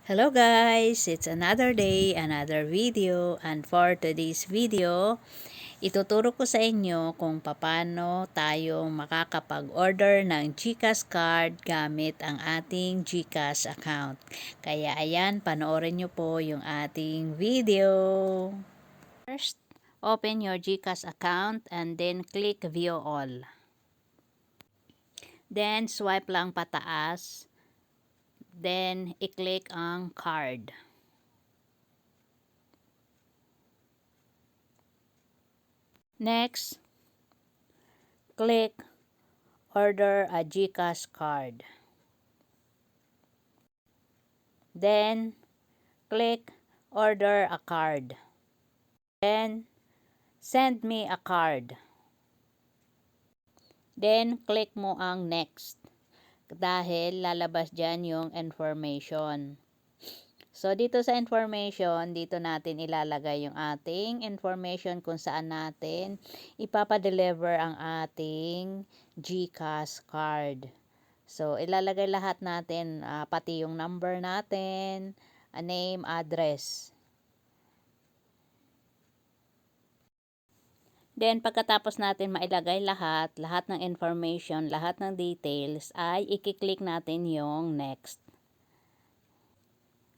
Hello guys! It's another day, another video, and for today's video, ituturo ko sa inyo kung paano tayong makakapag-order ng GCash card gamit ang ating GCash account. Kaya ayan, panoorin nyo po yung ating video. First, open your GCash account and then click View All. Then, swipe lang pataas. Then, i-click ang card. Next, click Order a GCash card. Then, click Order a card. Then, Send me a card. Then, click mo ang Next. Dahil lalabas dyan yung information. So, dito sa information, dito natin ilalagay yung ating information kung saan natin ipapadeliver ang ating GCash card. So, ilalagay lahat natin, pati yung number natin, name, address. Then, pagkatapos natin mailagay lahat ng information, lahat ng details, ay i-click natin yung next.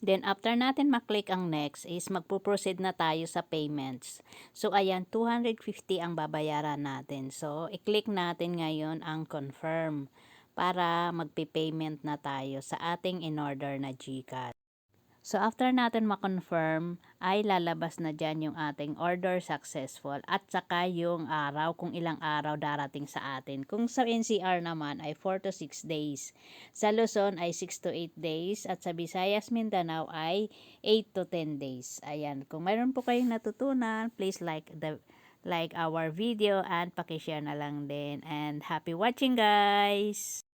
Then, after natin maklik ang next is magpo-proceed na tayo sa payments. So, ayan, 250 ang babayaran natin. So, i-click natin ngayon ang confirm para magpi-payment na tayo sa ating in-order na GCash. So, after natin ma-confirm, ay lalabas na dyan yung ating order successful at saka yung araw, kung ilang araw darating sa atin. Kung sa NCR naman ay 4 to 6 days. Sa Luzon ay 6 to 8 days at sa Visayas, Mindanao ay 8 to 10 days. Ayan, kung mayroon po kayong natutunan, please like our video and paki-share na lang din. And happy watching guys!